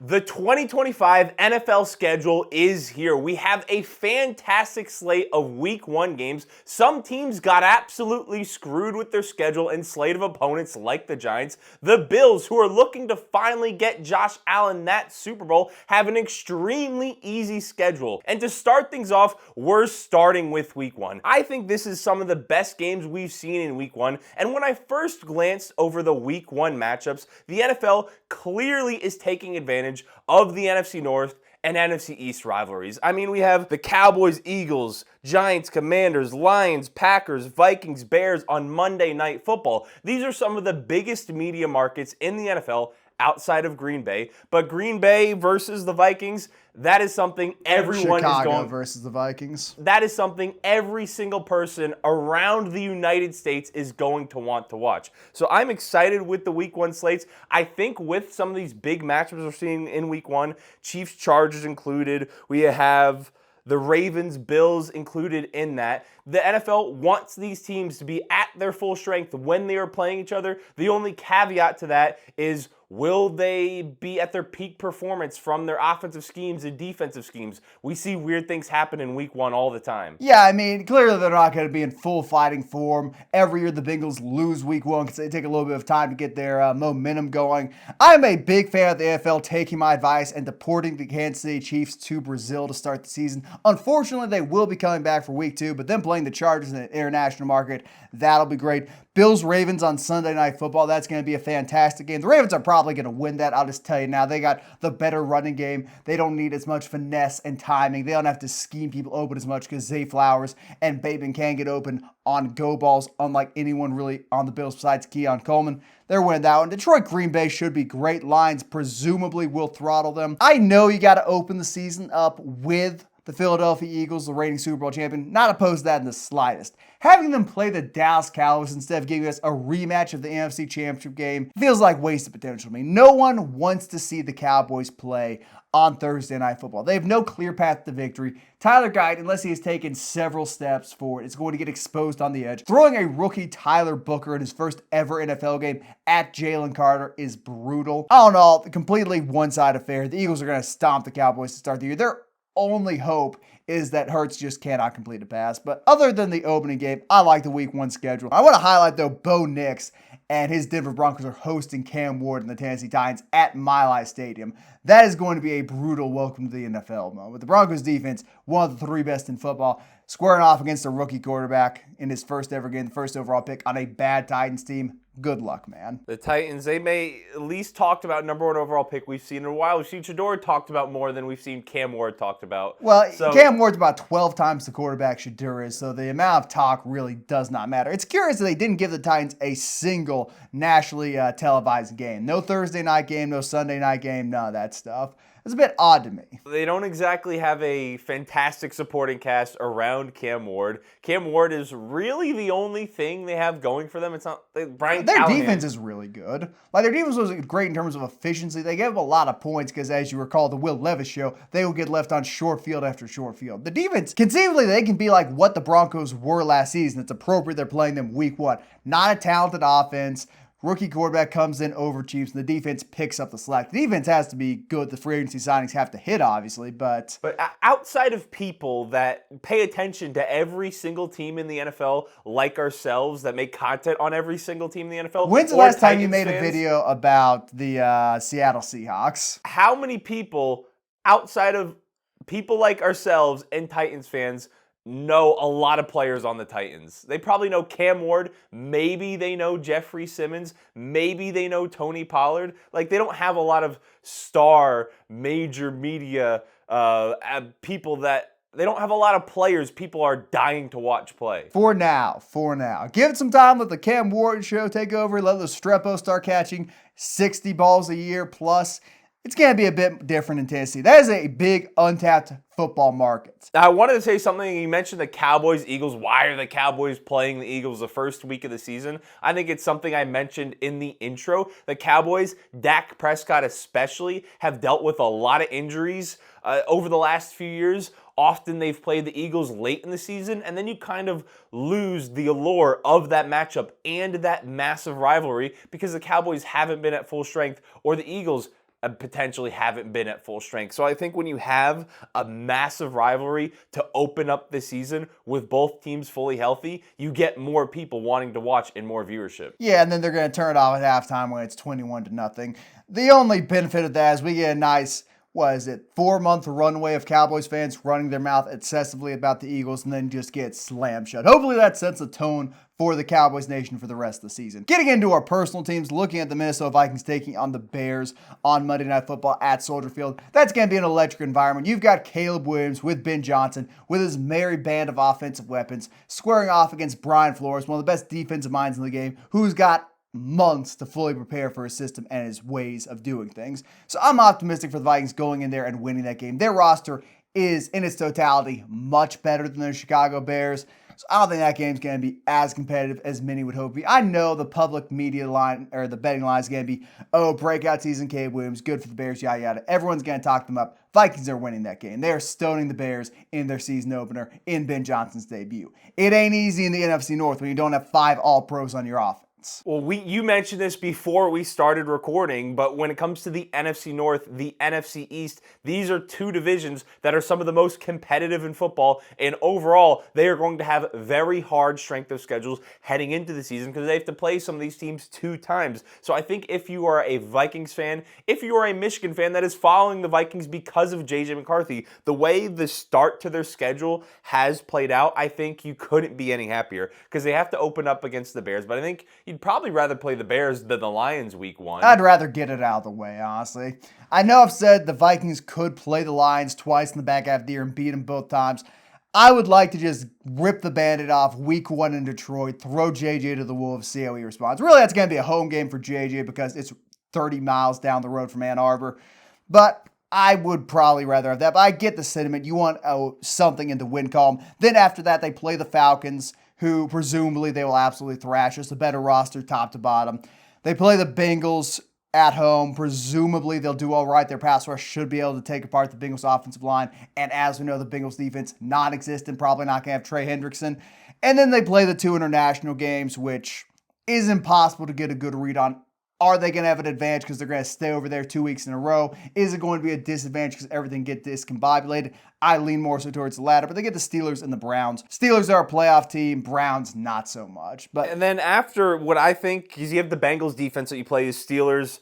The 2025 NFL schedule is here. We have a fantastic slate of Week 1 games. Some teams got absolutely screwed with their schedule and slate of opponents like the Giants. The Bills, who are looking to finally get Josh Allen that Super Bowl, have an extremely easy schedule. And to start things off, we're starting with Week 1. I think this is some of the best games we've seen in Week 1. And when I first glanced over the Week 1 matchups, the NFL clearly is taking advantage of the NFC North and NFC East rivalries. I mean, we have the Cowboys, Eagles, Giants, Commanders, Lions, Packers, Vikings, Bears on Monday Night Football. These are some of the biggest media markets in the NFL outside of Green Bay. But Green Bay versus the Vikings, that is something everyone is going... versus the Vikings. That is something every single person around the United States is going to want to watch. So I'm excited with the Week 1 slates. I think with some of these big matchups we're seeing in Week 1, Chiefs, Chargers included, we have the Ravens, Bills included in that. The NFL wants these teams to be at their full strength when they are playing each other. The only caveat to that is, will they be at their peak performance from their offensive schemes and defensive schemes? We see weird things happen in Week 1 all the time. Yeah, I mean, clearly they're not going to be in full fighting form. Every year the Bengals lose Week 1 because they take a little bit of time to get their momentum going. I'm a big fan of the NFL taking my advice and deporting the Kansas City Chiefs to Brazil to start the season. Unfortunately, they will be coming back for Week 2, but then playing the Chargers in the international market, that'll be great. Bills-Ravens on Sunday Night Football, that's going to be a fantastic game. The Ravens are probably going to win that, I'll just tell you now. They got the better running game. They don't need as much finesse and timing. They don't have to scheme people open as much because Zay Flowers and Bateman can get open on go balls, unlike anyone really on the Bills besides Keon Coleman. They're winning that one. Detroit, Green Bay should be great. Lions presumably will throttle them. I know you got to open the season up with the Philadelphia Eagles, the reigning Super Bowl champion. Not opposed to that in the slightest. Having them play the Dallas Cowboys instead of giving us a rematch of the NFC Championship game feels like wasted potential to me. No one wants to see the Cowboys play on Thursday Night Football. They have no clear path to victory. Tyler Guyton, unless he has taken several steps forward, is going to get exposed on the edge. Throwing a rookie Tyler Booker in his first ever NFL game at Jalen Carter is brutal. All in all, completely one-sided affair. The Eagles are going to stomp the Cowboys to start the year. Their only hope is that Hurts just cannot complete a pass. But other than the opening game, I like the Week 1 schedule. I want to highlight, though, Bo Nix and his Denver Broncos are hosting Cam Ward and the Tennessee Titans at Mile High Stadium. That is going to be a brutal welcome to the NFL moment. The Broncos defense, one of the 3 best in football, squaring off against a rookie quarterback in his first ever game, the first overall pick on a bad Titans team. Good luck, man. The Titans, they may at least talked about number 1 overall pick we've seen in a while. We've seen Shedeur talked about more than we've seen Cam Ward talked about. Well, Cam Ward's about 12 times the quarterback Shedeur is, so the amount of talk really does not matter. It's curious that they didn't give the Titans a single nationally televised game. No Thursday night game, no Sunday night game, none of that stuff. It's a bit odd to me. They don't exactly have a fantastic supporting cast around Cam Ward. Cam Ward is really the only thing they have going for them. It's not Brian Their Callahan. defense is really good. Like, their defense was great in terms of efficiency. They gave up a lot of points because, as you recall, the Will Levis show, they would get left on short field after short field. The defense, conceivably, they can be like what the Broncos were last season. It's appropriate they're playing them Week 1. Not a talented offense. Rookie quarterback comes in over Chiefs, and the defense picks up the slack. The defense has to be good. The free agency signings have to hit, obviously, but outside of people that pay attention to every single team in the NFL, like ourselves, that make content on every single team in the NFL. When's the last time you made a video about the Seattle Seahawks? How many people outside of people like ourselves and Titans fans know a lot of players on the Titans? They probably know Cam Ward. Maybe they know Jeffrey Simmons. Maybe they know Tony Pollard. Like, they don't have a lot of star major media people that... They don't have a lot of players people are dying to watch play. For now. Give it some time. Let the Cam Ward show take over. Let the Strepo start catching 60 balls a year plus. It's going to be a bit different in Tennessee. That is a big, untapped football market. I wanted to say something. You mentioned the Cowboys, Eagles. Why are the Cowboys playing the Eagles the first week of the season? I think it's something I mentioned in the intro. The Cowboys, Dak Prescott especially, have dealt with a lot of injuries over the last few years. Often they've played the Eagles late in the season, and then you kind of lose the allure of that matchup and that massive rivalry because the Cowboys haven't been at full strength, or the Eagles potentially haven't been at full strength. So I think when you have a massive rivalry to open up the season with both teams fully healthy, you get more people wanting to watch and more viewership. Yeah, and then they're going to turn it off at halftime when it's 21-0. The only benefit of that is we get a nice, 4-month runway of Cowboys fans running their mouth excessively about the Eagles and then just get slammed shut. Hopefully that sets a tone for the Cowboys Nation for the rest of the season. Getting into our personal teams, looking at the Minnesota Vikings taking on the Bears on Monday Night Football at Soldier Field. That's going to be an electric environment. You've got Caleb Williams with Ben Johnson with his merry band of offensive weapons squaring off against Brian Flores, one of the best defensive minds in the game, who's got months to fully prepare for his system and his ways of doing things. So I'm optimistic for the Vikings going in there and winning that game. Their roster is, in its totality, much better than the Chicago Bears. So I don't think that game's going to be as competitive as many would hope to be. I know the public media line, or the betting line, is going to be, breakout season, Caleb Williams, good for the Bears, yada, yada. Everyone's going to talk them up. Vikings are winning that game. They're stoning the Bears in their season opener in Ben Johnson's debut. It ain't easy in the NFC North when you don't have 5 All-Pros on your offense. Well, you mentioned this before we started recording, but when it comes to the NFC North, the NFC East, these are two divisions that are some of the most competitive in football, and overall, they are going to have very hard strength of schedules heading into the season because they have to play some of these teams 2 times. So I think if you are a Vikings fan, if you are a Michigan fan that is following the Vikings because of JJ McCarthy, the way the start to their schedule has played out, I think you couldn't be any happier because they have to open up against the Bears, but I think you'd probably rather play the Bears than the Lions week 1. I'd rather get it out of the way, honestly. I know I've said the Vikings could play the Lions twice in the back half of the year and beat them both times. I would like to just rip the Band-Aid off week 1 in Detroit, throw JJ to the Wolves, see how he responds. Really, that's going to be a home game for JJ because it's 30 miles down the road from Ann Arbor. But I would probably rather have that. But I get the sentiment. You want something in the win column. Then after that, they play the Falcons, who presumably they will absolutely thrash us, a better roster top to bottom. They play the Bengals at home. Presumably they'll do all right. Their pass rush should be able to take apart the Bengals offensive line. And as we know, the Bengals defense non-existent, probably not going to have Trey Hendrickson. And then they play the 2 international games, which is impossible to get a good read on. Are they going to have an advantage because they're going to stay over there 2 weeks in a row? Is it going to be a disadvantage because everything gets discombobulated? I lean more so towards the latter, but they get the Steelers and the Browns. Steelers are a playoff team. Browns, not so much. And then after what I think, because you have the Bengals defense that you play, the Steelers,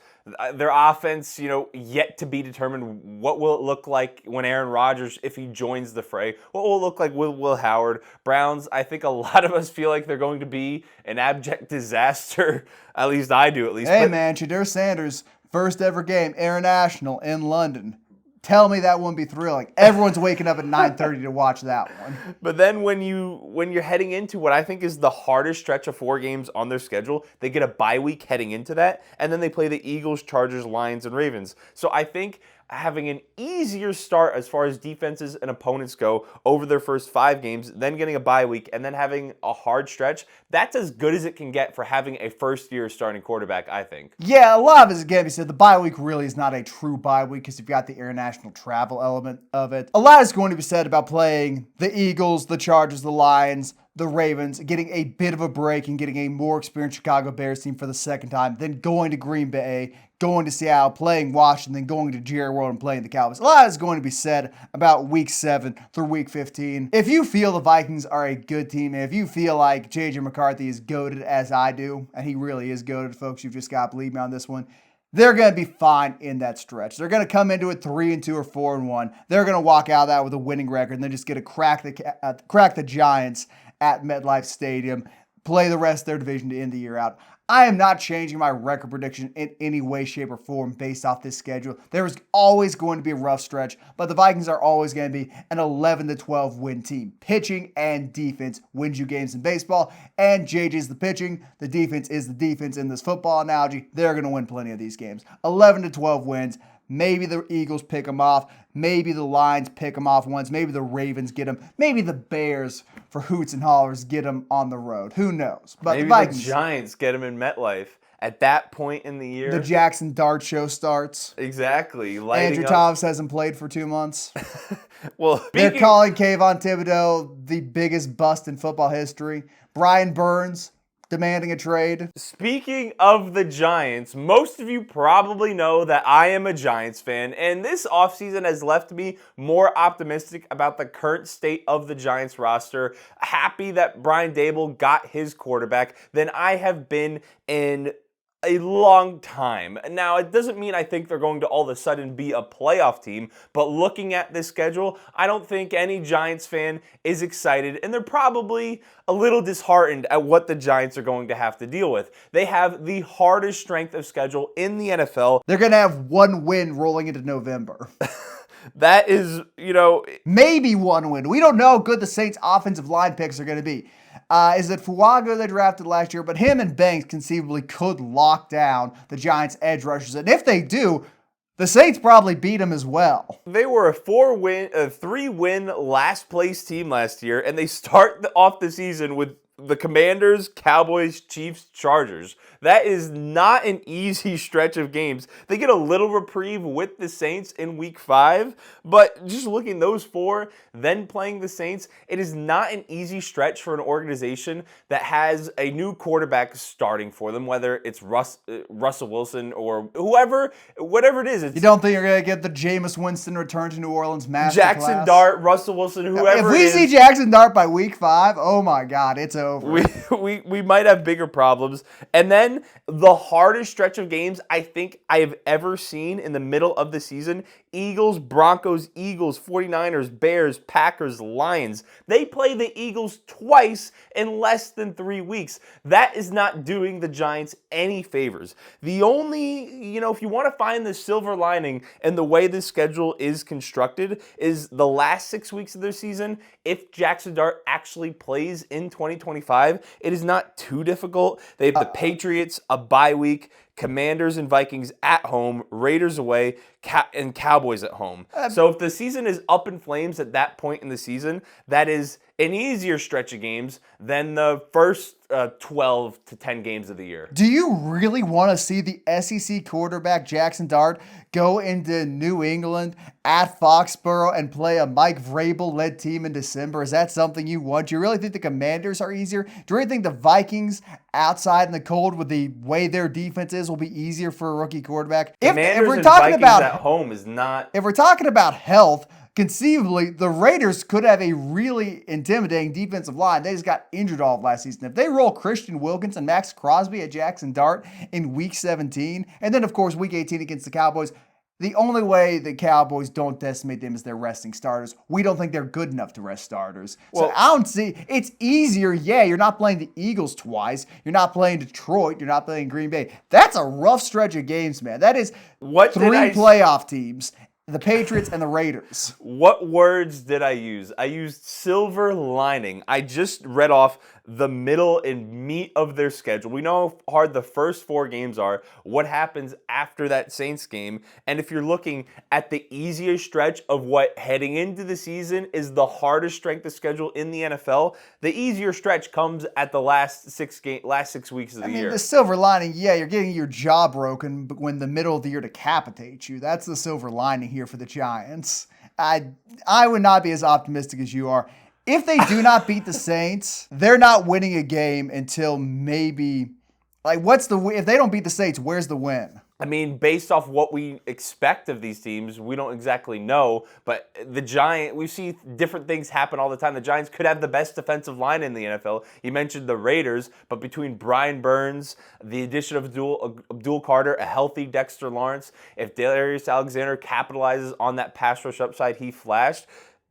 their offense, yet to be determined. What will it look like when Aaron Rodgers, if he joins the fray? What will it look like with Will Howard? Browns, I think a lot of us feel like they're going to be an abject disaster. At least I do, at least. Hey, man, Shadur Sanders, first ever game, international in London. Tell me that wouldn't be thrilling. Everyone's waking up at 9:30 to watch that one. But then when you're heading into what I think is the hardest stretch of 4 games on their schedule, they get a bye week heading into that, and then they play the Eagles, Chargers, Lions, and Ravens. So I think having an easier start as far as defenses and opponents go over their first 5 games, then getting a bye week, and then having a hard stretch, that's as good as it can get for having a first-year starting quarterback, I think. Yeah, a lot of it, again, we said the bye week really is not a true bye week because you've got the international travel element of it. A lot is going to be said about playing the Eagles, the Chargers, the Lions, the Ravens, getting a bit of a break and getting a more experienced Chicago Bears team for the second time, then going to Green Bay, going to Seattle, playing Washington, going to Jerry World and playing the Cowboys. A lot is going to be said about week 7 through week 15. If you feel the Vikings are a good team, and if you feel like JJ McCarthy is goated as I do, and he really is goated, folks, you've just got to believe me on this one, they're going to be fine in that stretch. They're going to come into it 3-2 or 4-1. They're going to walk out of that with a winning record, and then just get to crack the Giants at MetLife Stadium, play the rest of their division to end the year out. I am not changing my record prediction in any way, shape, or form based off this schedule. There is always going to be a rough stretch, but the Vikings are always going to be an 11-12 win team. Pitching and defense wins you games in baseball, and JJ's the pitching. The defense is the defense in this football analogy. They're going to win plenty of these games. 11-12 wins. Maybe the Eagles pick them off. Maybe the Lions pick them off once. Maybe the Ravens get them. Maybe the Bears, for hoots and hollers, get them on the road. Who knows? But maybe the Vikings, the Giants get them in MetLife. At that point in the year, the Jackson Dart Show starts. Exactly. Andrew Thomas hasn't played for 2 months. Well, they're calling Kayvon Thibodeau the biggest bust in football history. Brian Burns, demanding a trade. Speaking of the Giants, most of you probably know that I am a Giants fan, and this offseason has left me more optimistic about the current state of the Giants roster, happy that Brian Daboll got his quarterback, than I have been in a long time. Now, it doesn't mean I think they're going to all of a sudden be a playoff team, but looking at this schedule, I don't think any Giants fan is excited, and they're probably a little disheartened at what the Giants are going to have to deal with. They have the hardest strength of schedule in the NFL. They're going to have one win rolling into November. That is, maybe one win. We don't know how good the Saints' offensive line picks are going to be. Is it Fuaga they drafted last year? But him and Banks conceivably could lock down the Giants' edge rushers. And if they do, the Saints probably beat them as well. They were a 3-win last place team last year, and they start off the season with the Commanders, Cowboys, Chiefs, Chargers. That is not an easy stretch of games. They get a little reprieve with the Saints in week 5, but just looking those 4, then playing the Saints, it is not an easy stretch for an organization that has a new quarterback starting for them, whether it's Russell Wilson or whatever it is. You don't think you're going to get the Jameis Winston return to New Orleans masterclass? Jackson Dart, Russell Wilson, whoever If we see Jackson Dart by week 5, oh my God, it's over. We might have bigger problems. And then the hardest stretch of games I think I have ever seen in the middle of the season: Eagles, Broncos, Eagles, 49ers, Bears, Packers, Lions. They play the Eagles twice in less than 3 weeks. That is not doing the Giants any favors. The only, if you want to find the silver lining in the way this schedule is constructed, is the last 6 weeks of their season. If Jackson Dart actually plays in 2025, it is not too difficult. They have the Patriots, a bye week, Commanders and Vikings at home, Raiders away, and Cowboys at home. So if the season is up in flames at that point in the season, that is an easier stretch of games than the first 12 to 10 games of the year. Do you really want to see the SEC quarterback Jackson Dart go into New England at Foxborough and play a Mike Vrabel-led team in December? Is that something you want? Do you really think the Commanders are easier? Do you really think the Vikings outside in the cold with the way their defense is will be easier for a rookie quarterback? If we're talking about at home is not. If we're talking about health, conceivably, the Raiders could have a really intimidating defensive line. They just got injured all of last season. If they roll Christian Wilkins and Max Crosby at Jackson Dart in Week 17, and then, of course, Week 18 against the Cowboys, the only way the Cowboys don't decimate them is they're resting starters. We don't think they're good enough to rest starters. So I don't see, it's easier. Yeah, you're not playing the Eagles twice. You're not playing Detroit. You're not playing Green Bay. That's a rough stretch of games, man. That is 3 playoff teams. The Patriots and the Raiders. What words did I use? I used silver lining. I just read off the middle and meat of their schedule. We know how hard the first 4 games are, what happens after that Saints game, and if you're looking at the easier stretch of what heading into the season is the hardest strength of schedule in the NFL, the easier stretch comes at the last 6 weeks of the year. The silver lining, yeah, you're getting your jaw broken when the middle of the year decapitates you. That's the silver lining here for the Giants. I would not be as optimistic as you are. If they do not beat the Saints, they're not winning a game until maybe, if they don't beat the Saints, where's the win? I mean, based off what we expect of these teams, we don't exactly know, but we see different things happen all the time. The Giants could have the best defensive line in the NFL. You mentioned the Raiders, but between Brian Burns, the addition of Abdul Carter, a healthy Dexter Lawrence, if Darius Alexander capitalizes on that pass rush upside he flashed,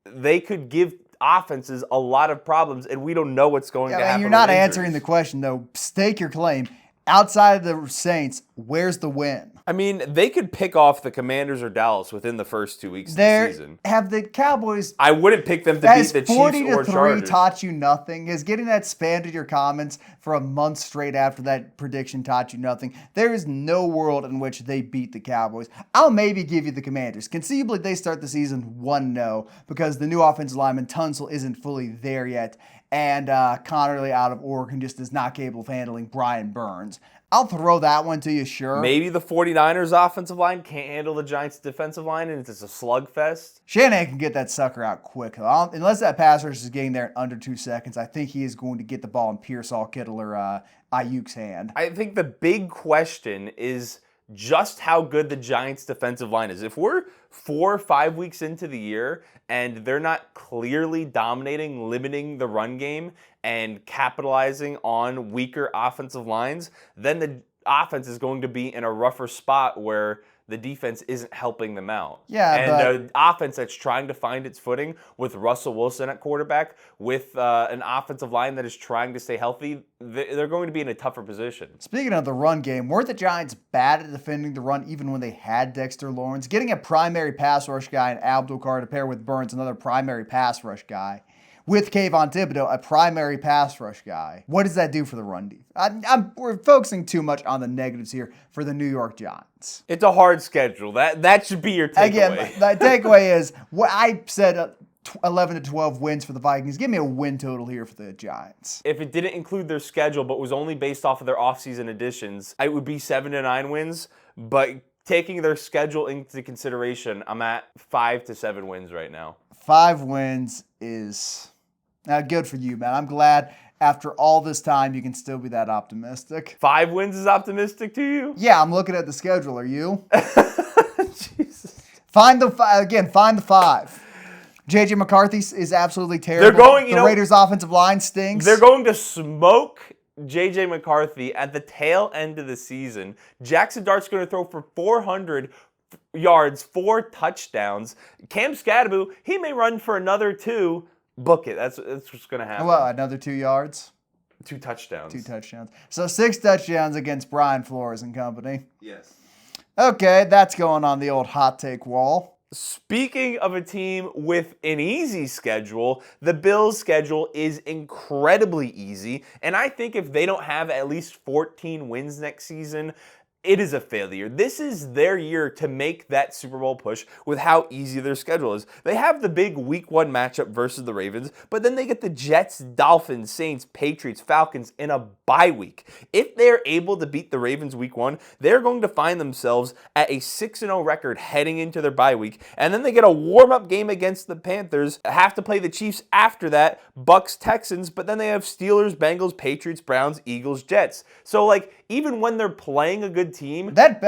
they could give offenses a lot of problems, and we don't know what's going to happen. You're not answering the question, though. Stake your claim. Outside of the Saints, where's the win? I mean, they could pick off the Commanders or Dallas within the first 2 weeks of the season. Have the Cowboys... I wouldn't pick them to beat the Chiefs or Chargers. Has 40-3 taught you nothing? Has getting that spammed in your comments for a month straight after that prediction taught you nothing? There is no world in which they beat the Cowboys. I'll maybe give you the Commanders. Conceivably, they start the season 1-0 because the new offensive lineman, Tunsil, isn't fully there yet. And Connerly out of Oregon just is not capable of handling Brian Burns. I'll throw that one to you, sure. Maybe the 49ers offensive line can't handle the Giants defensive line and it's a slugfest. Shanahan can get that sucker out quick. Unless that pass rush is getting there in under 2 seconds, I think he is going to get the ball in Pearsall, Kittle, or Ayuk's hand. I think the big question is just how good the Giants' defensive line is. If we're 4 or 5 weeks into the year and they're not clearly dominating, limiting the run game, and capitalizing on weaker offensive lines, then the offense is going to be in a rougher spot where the defense isn't helping them out. Yeah, and the offense that's trying to find its footing with Russell Wilson at quarterback, with an offensive line that is trying to stay healthy, they're going to be in a tougher position. Speaking of the run game, weren't the Giants bad at defending the run even when they had Dexter Lawrence? Getting a primary pass rush guy in Abdul-Carr to pair with Burns, another primary pass rush guy, with Kayvon Thibodeau, a primary pass rush guy. What does that do for the run defense? We're focusing too much on the negatives here for the New York Giants. It's a hard schedule. That should be your takeaway. Again, the takeaway is, what I said 11 to 12 wins for the Vikings. Give me a win total here for the Giants. If it didn't include their schedule but was only based off of their offseason additions, it would be 7 to 9 wins. But taking their schedule into consideration, I'm at 5 to 7 wins right now. 5 wins is good for you, man. I'm glad after all this time you can still be that optimistic. 5 wins is optimistic to you? Yeah, I'm looking at the schedule. Are you? Jesus. Find the 5. JJ McCarthy is absolutely terrible. They're going, the Raiders' offensive line stinks. They're going to smoke JJ McCarthy at the tail end of the season. Jackson Dart's going to throw for 400 yards, 4 touchdowns. Cam Scadaboo, he may run for another 2. Book it. That's what's going to happen. Well, another 2 yards? 2 touchdowns. 2 touchdowns. So 6 touchdowns against Brian Flores and company. Yes. Okay, that's going on the old hot take wall. Speaking of a team with an easy schedule, the Bills' schedule is incredibly easy. And I think if they don't have at least 14 wins next season, it is a failure. This is their year to make that Super Bowl push with how easy their schedule is. They have the big Week 1 matchup versus the Ravens, but then they get the Jets, Dolphins, Saints, Patriots, Falcons in a bye week. If they're able to beat the Ravens Week 1, they're going to find themselves at a 6-0 record heading into their bye week, and then they get a warm-up game against the Panthers, have to play the Chiefs after that, Bucks, Texans, but then they have Steelers, Bengals, Patriots, Browns, Eagles, Jets. So, even when they're playing a good team. That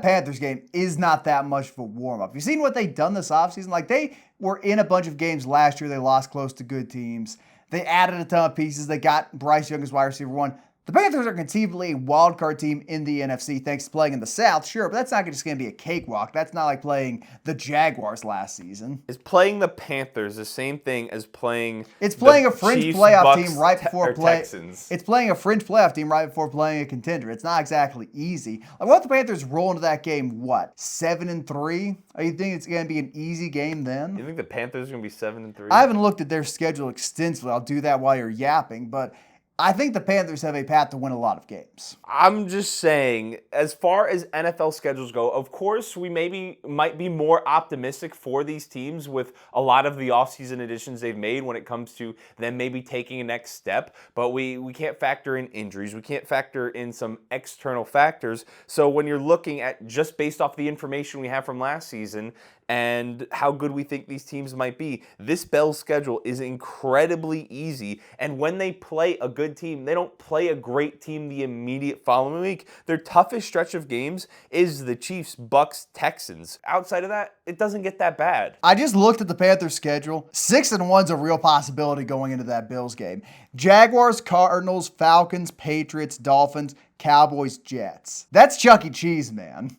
Panthers game is not that much of a warm-up. You've seen what they've done this offseason? They were in a bunch of games last year. They lost close to good teams. They added a ton of pieces. They got Bryce Young as wide receiver 1. The Panthers are conceivably a wild card team in the NFC thanks to playing in the South, sure, but that's not just going to be a cakewalk. That's not like playing the Jaguars last season. Is playing the Panthers the same thing as playing a fringe Chiefs, playoff Bucks, team right before Texans? It's playing a fringe playoff team right before playing a contender. It's not exactly easy. What if the Panthers roll into that game, 7-3? Are you think it's going to be an easy game then? You think the Panthers are going to be 7-3? I haven't looked at their schedule extensively. I'll do that while you're yapping, but I think the Panthers have a path to win a lot of games. I'm just saying, as far as NFL schedules go, of course, we might be more optimistic for these teams with a lot of the offseason additions they've made when it comes to them maybe taking a next step. But we can't factor in injuries. We can't factor in some external factors. So when you're looking at just based off the information we have from last season and how good we think these teams might be, this Bills schedule is incredibly easy. And when they play a good team, they don't play a great team the immediate following week. Their toughest stretch of games is the Chiefs, Bucks, Texans. Outside of that, it doesn't get that bad. I just looked at the Panthers schedule. 6-1's a real possibility going into that Bills game. Jaguars, Cardinals, Falcons, Patriots, Dolphins, Cowboys, Jets. That's Chuck E. Cheese, man.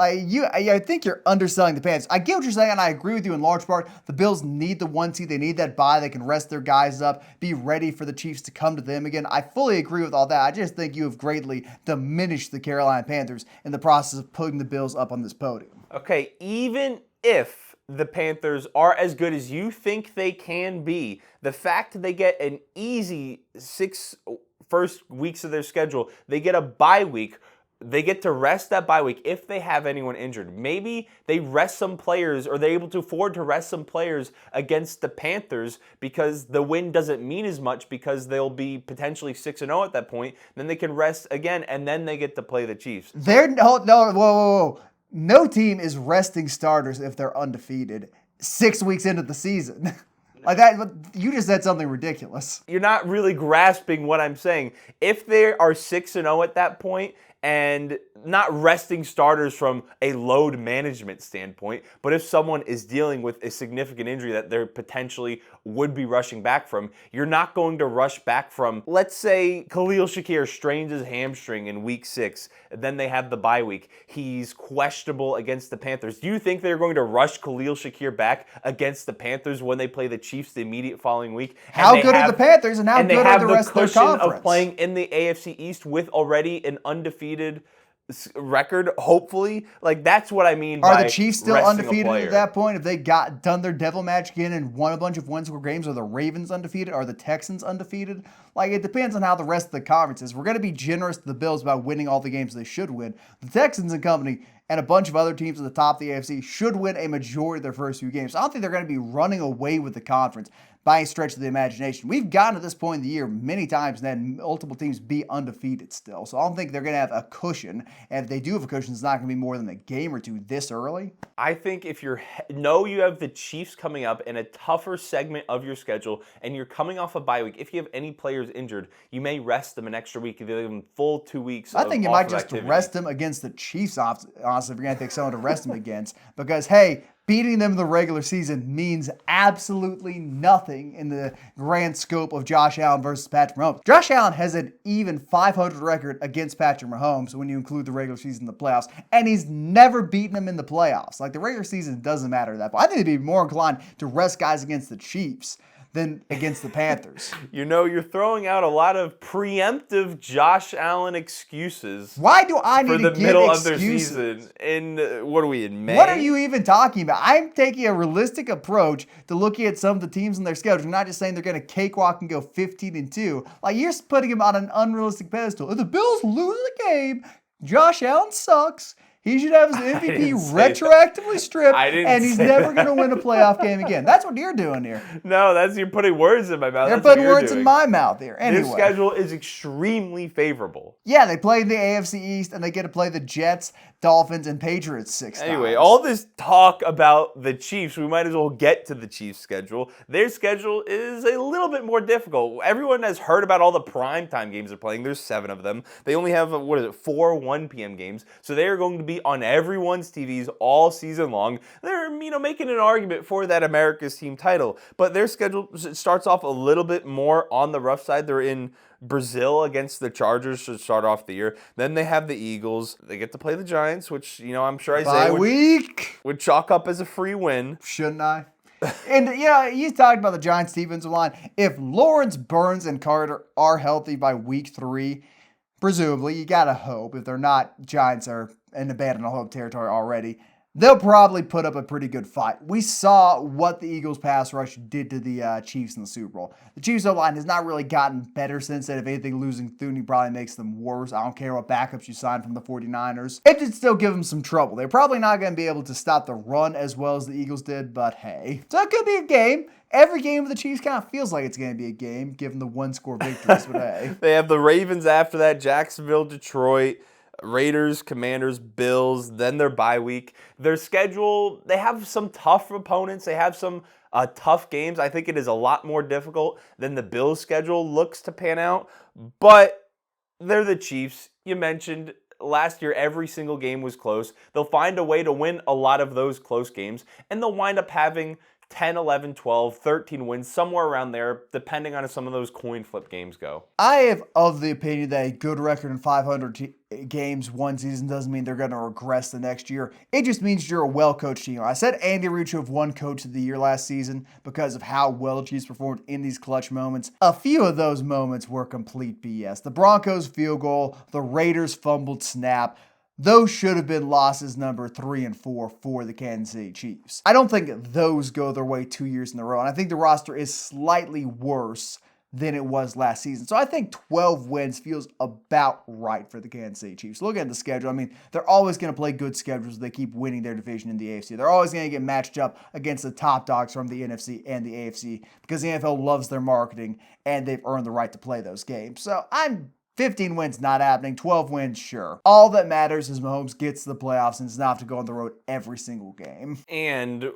I think you're underselling the Panthers. I get what you're saying, and I agree with you in large part. The Bills need the 1 seed. They need that bye. They can rest their guys up, be ready for the Chiefs to come to them again. I fully agree with all that. I just think you have greatly diminished the Carolina Panthers in the process of putting the Bills up on this podium. Okay, even if the Panthers are as good as you think they can be, the fact they get an easy 6 first weeks of their schedule, they get a bye week, they get to rest that bye week if they have anyone injured. Maybe they rest some players, or they're able to afford to rest some players against the Panthers because the win doesn't mean as much because they'll be potentially 6-0 at that point. Then they can rest again, and then they get to play the Chiefs. Whoa. No team is resting starters if they're undefeated 6 weeks into the season. Like that, you just said something ridiculous. You're not really grasping what I'm saying. If they are 6-0 at that point, and not resting starters from a load management standpoint, but if someone is dealing with a significant injury that they're potentially would be rushing back from, you're not going to rush back from, let's say Khalil Shakir strains his hamstring in week 6, and then they have the bye week. He's questionable against the Panthers. Do you think they're going to rush Khalil Shakir back against the Panthers when they play the Chiefs the immediate following week? How good are the Panthers and how good are the rest of their conference? And they have the cushion of playing in the AFC East with already an undefeated record, hopefully. Like, that's what I mean by Are the Chiefs still undefeated at that point? If they got done their devil magic again and won a bunch of one-score games, are the Ravens undefeated? Are the Texans undefeated? Like, it depends on how the rest of the conference is. We're going to be generous to the Bills about winning all the games they should win. The Texans and company and a bunch of other teams at the top of the AFC should win a majority of their first few games. I don't think they're going to be running away with the conference by a stretch of the imagination. We've gotten to this point in the year many times and had multiple teams be undefeated still. So I don't think they're going to have a cushion. And if they do have a cushion, it's not going to be more than a game or two this early. I think if you have the Chiefs coming up in a tougher segment of your schedule and you're coming off a bye week, if you have any players injured, you may rest them an extra week if you give them full 2 weeks. I think you might just rest them against the Chiefs, honestly, if you're going to take someone to rest them against. Because, hey, beating them in the regular season means absolutely nothing in the grand scope of Josh Allen versus Patrick Mahomes. Josh Allen has an even 500 record against Patrick Mahomes when you include the regular season and the playoffs, and he's never beaten him in the playoffs. Like, the regular season doesn't matter at that point. I think they'd be more inclined to rest guys against the Chiefs than against the Panthers. You're throwing out a lot of preemptive Josh Allen excuses. Why do I need to give excuses? For the middle of their season. What are we, in May? What are you even talking about? I'm taking a realistic approach to looking at some of the teams in their schedule. I'm not just saying they're going to cakewalk and go 15-2. Like, you're putting them on an unrealistic pedestal. If the Bills lose the game, Josh Allen sucks. He should have his MVP retroactively stripped, and he's never going to win a playoff game again. That's what you're doing here. No, you're putting words in my mouth. They're putting words in my mouth here. Anyway. Their schedule is extremely favorable. Yeah, they play the AFC East, and they get to play the Jets, Dolphins, and Patriots 6 times. Anyway, all this talk about the Chiefs, we might as well get to the Chiefs' schedule. Their schedule is a little bit more difficult. Everyone has heard about all the primetime games they're playing. There's 7 of them. They only have, 4 1 p.m. games. So they are going to be on everyone's TVs all season long. They're, making an argument for that America's Team title. But their schedule starts off a little bit more on the rough side. They're in Brazil against the Chargers to start off the year. Then they have the Eagles. They get to play the Giants, which, I'm sure Isaiah would chalk up as a free win. Shouldn't I? And, you talked about the Giants' defensive line. If Lawrence, Burns, and Carter are healthy by week 3, presumably, you got to hope. If they're not, Giants are in abandoned hope territory already. They'll probably put up a pretty good fight. We saw what the Eagles' pass rush did to the Chiefs in the Super Bowl. The Chiefs' O-line has not really gotten better since then. If anything, losing Thuney probably makes them worse. I don't care what backups you sign from the 49ers. It did still give them some trouble. They're probably not going to be able to stop the run as well as the Eagles did, but hey. So it could be a game. Every game of the Chiefs kind of feels like it's going to be a game, given the one-score victories, but hey. They have the Ravens after that, Jacksonville, Detroit, Raiders, Commanders, Bills, then their bye week. Their schedule, they have some tough opponents. They have some tough games. I think it is a lot more difficult than the Bills' schedule looks to pan out. But they're the Chiefs. You mentioned last year every single game was close. They'll find a way to win a lot of those close games, and they'll wind up having 10, 11, 12, 13 wins, somewhere around there, depending on how some of those coin flip games go. I have of the opinion that a good record in 500 games one season doesn't mean they're going to regress the next year. It just means you're a well-coached team. I said Andy Reid should have won Coach of the Year last season because of how well the Chiefs performed in these clutch moments. A few of those moments were complete BS. The Broncos field goal, the Raiders fumbled snap. Those should have been losses number 3 and 4 for the Kansas City Chiefs. I don't think those go their way 2 years in a row, and I think the roster is slightly worse than it was last season. So I think 12 wins feels about right for the Kansas City Chiefs. Look at the schedule. I mean, they're always going to play good schedules if they keep winning their division in the AFC. They're always going to get matched up against the top dogs from the NFC and the AFC because the NFL loves their marketing and they've earned the right to play those games. So 15 wins not happening, 12 wins, sure. All that matters is Mahomes gets to the playoffs and does not have to go on the road every single game. And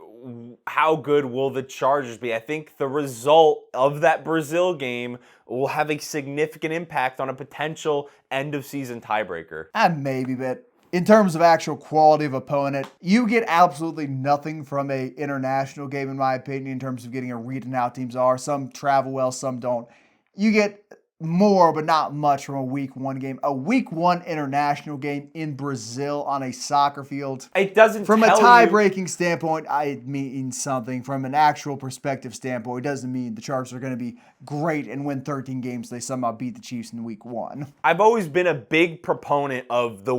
how good will the Chargers be? I think the result of that Brazil game will have a significant impact on a potential end-of-season tiebreaker. Maybe, but in terms of actual quality of opponent, you get absolutely nothing from a international game, in my opinion, in terms of getting a read on how teams are. Some travel well, some don't. You get more, but not much from a week one game. A week one international game in Brazil on a soccer field. It doesn't From a tell tie-breaking standpoint, it means something. From an actual perspective standpoint, it doesn't mean the Chargers are going to be great and win 13 games. They somehow beat the Chiefs in week one. I've always been a big proponent of the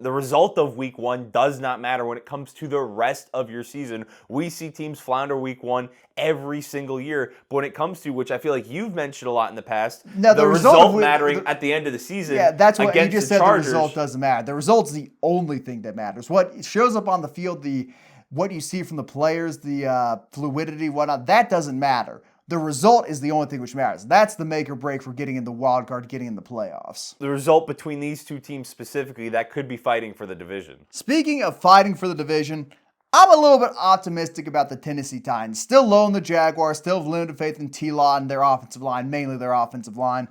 result of week one does not matter when it comes to the rest of your season. We see teams flounder week one every single year, but when it comes to, which I feel like you've mentioned a lot in the past, the result mattering at the end of the season. Yeah, that's what you just said. Chargers. The result doesn't matter. The result's the only thing that matters. What shows up on the field, what you see from the players, the fluidity, whatnot, that doesn't matter. The result is the only thing which matters. That's the make or break for getting in the wild card, getting in the playoffs. The result between these two teams specifically, that could be fighting for the division. Speaking of fighting for the division, I'm a little bit optimistic about the Tennessee Titans. Still low on the Jaguars, still have limited faith in T-Law and their offensive line, mainly their offensive line.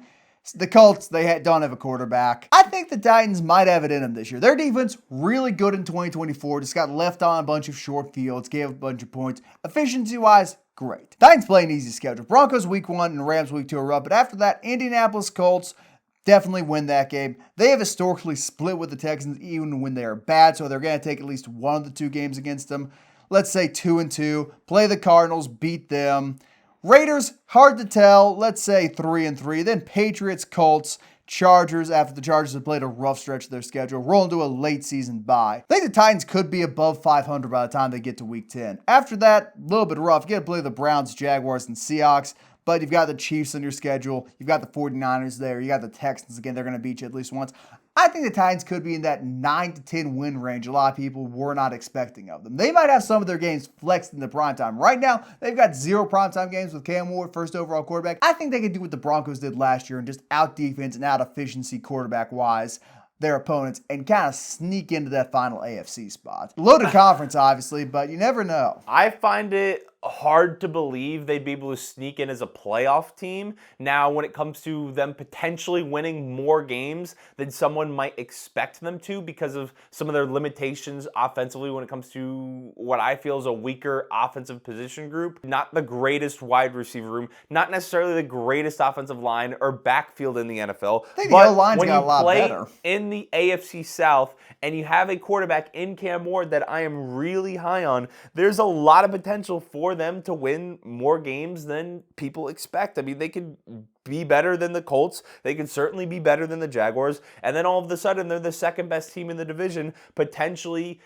The Colts, they don't have a quarterback. I think the Titans might have it in them this year. Their defense, really good in 2024. Just got left on a bunch of short fields, gave up a bunch of points. Efficiency-wise, great. Titans play an easy schedule. Broncos week 1 and Rams week 2 are up. But after that, Indianapolis Colts definitely win that game. They have historically split with the Texans even when they're bad, so they're going to take at least one of the two games against them. Let's say 2-2. Play the Cardinals, beat them. Raiders, hard to tell. Let's say 3-3. Then Patriots, Colts, Chargers, after the Chargers have played a rough stretch of their schedule, roll into a late season bye. I think the Titans could be above 500 by the time they get to week 10. After that, a little bit rough. You got to play the Browns, Jaguars, and Seahawks. But you've got the Chiefs on your schedule. You've got the 49ers there. You got the Texans again. They're going to beat you at least once. I think the Titans could be in that 9-10 win range a lot of people were not expecting of them. They might have some of their games flexed in the primetime. Right now, they've got 0 primetime games with Cam Ward, first overall quarterback. I think they could do what the Broncos did last year and just out defense and out efficiency quarterback-wise their opponents and kind of sneak into that final AFC spot. Loaded conference, obviously, but you never know. I find it hard to believe they'd be able to sneak in as a playoff team. Now, when it comes to them potentially winning more games than someone might expect them to because of some of their limitations offensively when it comes to what I feel is a weaker offensive position group. Not the greatest wide receiver room, not necessarily the greatest offensive line or backfield in the NFL. I think the O-line's got a lot better. In the AFC South and you have a quarterback in Cam Ward that I am really high on, there's a lot of potential for them to win more games than people expect. I mean, they could be better than the Colts. They could certainly be better than the Jaguars. And then all of a sudden, they're the second best team in the division, potentially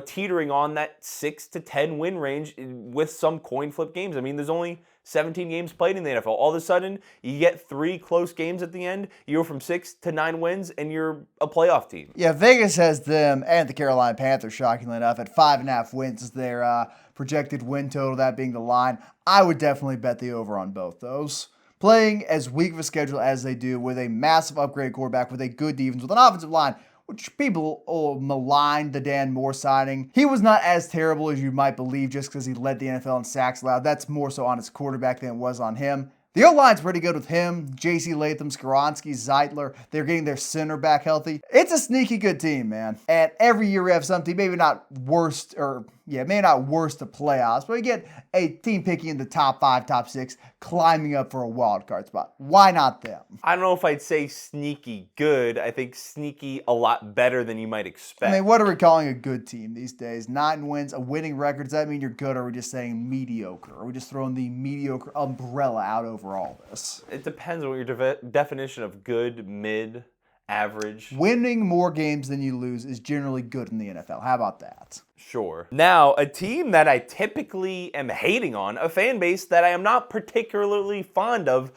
teetering on that 6-10 win range with some coin flip games. I mean, there's only 17 games played in the NFL. All of a sudden, you get 3 close games at the end. You go from 6 to 9 wins, and you're a playoff team. Yeah, Vegas has them and the Carolina Panthers, shockingly enough, at 5.5 wins as their projected win total, that being the line. I would definitely bet the over on both those. Playing as weak of a schedule as they do with a massive upgrade quarterback, with a good defense, with an offensive line, which people maligned the Dan Moore signing. He was not as terrible as you might believe just because he led the NFL in sacks allowed. That's more so on his quarterback than it was on him. The O-line's pretty good with him. J.C. Latham, Skoronski, Zeitler. They're getting their center back healthy. It's a sneaky good team, man. And every year we have some team, maybe not worst to playoffs, but we get a team picking in the top 5, top 6, climbing up for a wild card spot. Why not them? I don't know if I'd say sneaky good. I think sneaky a lot better than you might expect. I mean, what are we calling a good team these days? 9 wins, a winning record. Does that mean you're good, or are we just saying mediocre? Are we just throwing the mediocre umbrella out over all this? It depends on what your definition of good, mid, Average. Winning more games than you lose is generally good in the NFL. How about that? Sure. Now, a team that I typically am hating on, a fan base that I am not particularly fond of,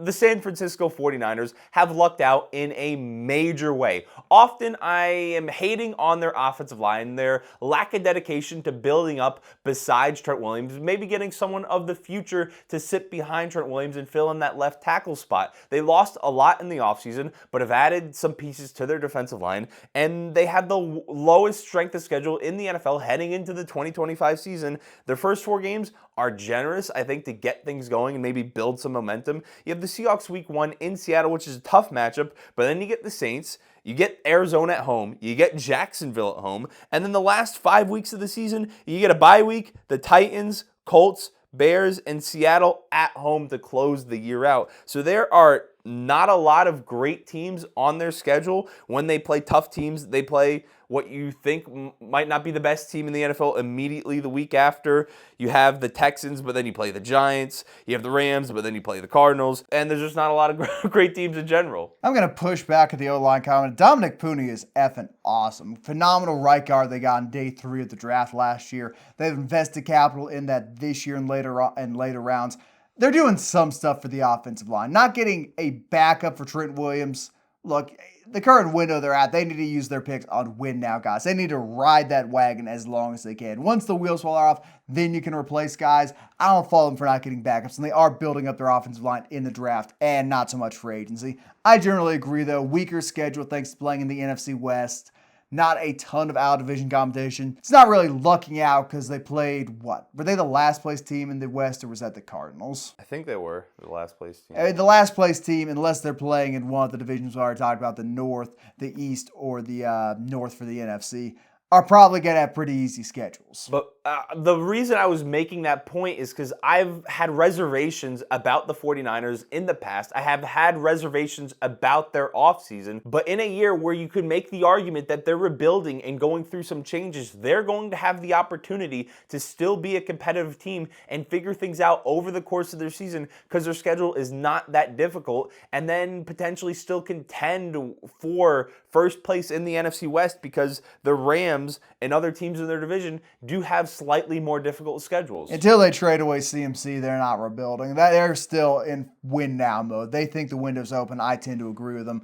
the San Francisco 49ers have lucked out in a major way. Often I am hating on their offensive line, their lack of dedication to building up besides Trent Williams, maybe getting someone of the future to sit behind Trent Williams and fill in that left tackle spot. They lost a lot in the offseason, but have added some pieces to their defensive line, and they have the lowest strength of schedule in the NFL heading into the 2025 season. Their first 4 games are generous, I think, to get things going and maybe build some momentum. You have the Seahawks week 1 in Seattle, which is a tough matchup, but then you get the Saints, you get Arizona at home, you get Jacksonville at home, and then the last 5 weeks of the season, you get a bye week, the Titans, Colts, Bears, and Seattle at home to close the year out. So there are not a lot of great teams on their schedule. When they play tough teams, they play what you think might not be the best team in the NFL immediately the week after. You have the Texans, but then you play the Giants. You have the Rams, but then you play the Cardinals. And there's just not a lot of great teams in general. I'm going to push back at the O-line comment. Dominic Puni is effing awesome. Phenomenal right guard they got in day 3 of the draft last year. They've invested capital in that this year and later rounds. They're doing some stuff for the offensive line. Not getting a backup for Trent Williams. Look, the current window they're at, they need to use their picks on win now, guys. They need to ride that wagon as long as they can. Once the wheels fall off, then you can replace guys. I don't fault them for not getting backups, and they are building up their offensive line in the draft and not so much for agency. I generally agree, though. Weaker schedule thanks to playing in the NFC West. Not a ton of out-of-division competition. It's not really lucking out because they played, what? Were they the last place team in the West, or was that the Cardinals? I think they were the last place team. The last place team, unless they're playing in one of the divisions we already talked about, the North, the East, or the North for the NFC, are probably going to have pretty easy schedules. But the reason I was making that point is because I've had reservations about the 49ers in the past. I have had reservations about their offseason. But in a year where you could make the argument that they're rebuilding and going through some changes, they're going to have the opportunity to still be a competitive team and figure things out over the course of their season because their schedule is not that difficult, and then potentially still contend for first place in the NFC West because the Rams and other teams in their division do have slightly more difficult schedules. Until they trade away CMC, they're not rebuilding. They're still in win-now mode. They think the window's open. I tend to agree with them.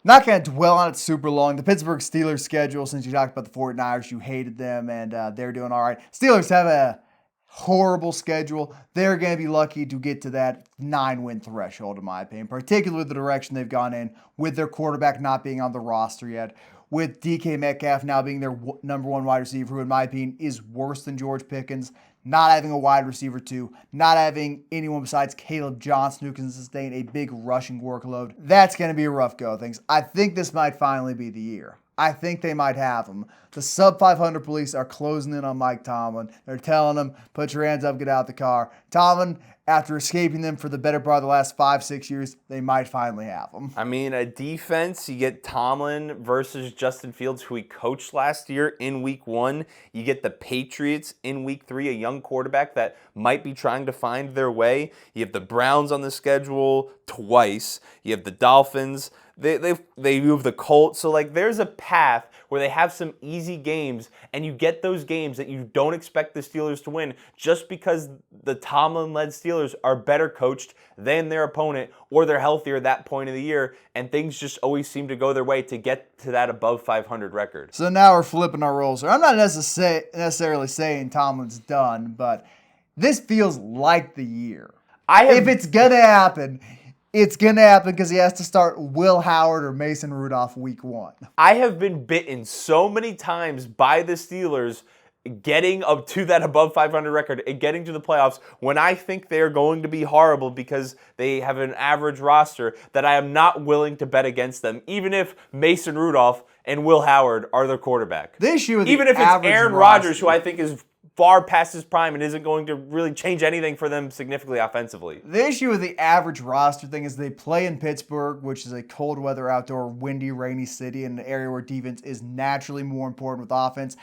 Not going to dwell on it super long. The Pittsburgh Steelers schedule, since you talked about the 49ers, you hated them, and they're doing all right. Steelers have a horrible schedule. They're going to be lucky to get to that 9-win threshold, in my opinion, particularly the direction they've gone in with their quarterback not being on the roster yet, with DK Metcalf now being their number 1 wide receiver, who in my opinion is worse than George Pickens, not having a wide receiver 2, not having anyone besides Caleb Johnson who can sustain a big rushing workload. That's going to be a rough go of things. I think this might finally be the year. I think they might have him. The sub-500 police are closing in on Mike Tomlin. They're telling him, put your hands up, get out of the car. Tomlin, after escaping them for the better part of the last 5-6 years, they might finally have him. I mean, a defense, you get Tomlin versus Justin Fields, who he coached last year in week 1. You get the Patriots in week 3, a young quarterback that might be trying to find their way. You have the Browns on the schedule twice. You have the Dolphins. They move the Colts. So, there's a path where they have some easy games, and you get those games that you don't expect the Steelers to win just because the Tomlin-led Steelers are better coached than their opponent, or they're healthier at that point of the year, and things just always seem to go their way to get to that above 500 record. So now we're flipping our roles here. I'm not necessarily saying Tomlin's done, but this feels like the year. If it's going to happen, it's going to happen because he has to start Will Howard or Mason Rudolph week 1. I have been bitten so many times by the Steelers getting up to that above 500 record and getting to the playoffs when I think they're going to be horrible because they have an average roster, that I am not willing to bet against them, even if Mason Rudolph and Will Howard are their quarterback. The issue with even if it's Aaron Rodgers, who I think is far past his prime and isn't going to really change anything for them significantly offensively. The issue with the average roster thing is they play in Pittsburgh, which is a cold weather, outdoor, windy, rainy city in an area where defense is naturally more important with offense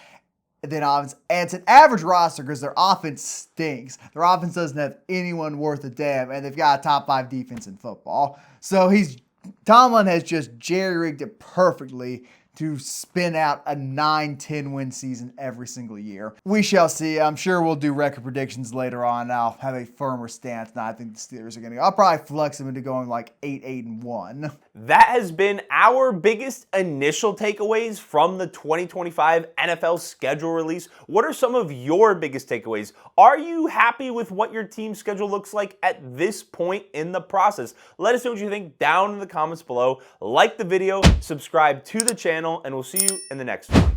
than offense. And it's an average roster because their offense stinks. Their offense doesn't have anyone worth a damn, and they've got a top 5 defense in football. So he's Tomlin has just jerry-rigged it perfectly to spin out a 9-10 win season every single year. We shall see. I'm sure we'll do record predictions later on. I'll have a firmer stance. Now I think the Steelers are going to go. I'll probably flex them into going like 8-1. That has been our biggest initial takeaways from the 2025 NFL schedule release. What are some of your biggest takeaways? Are you happy with what your team schedule looks like at this point in the process? Let us know what you think down in the comments below. Like the video, subscribe to the channel, and we'll see you in the next one.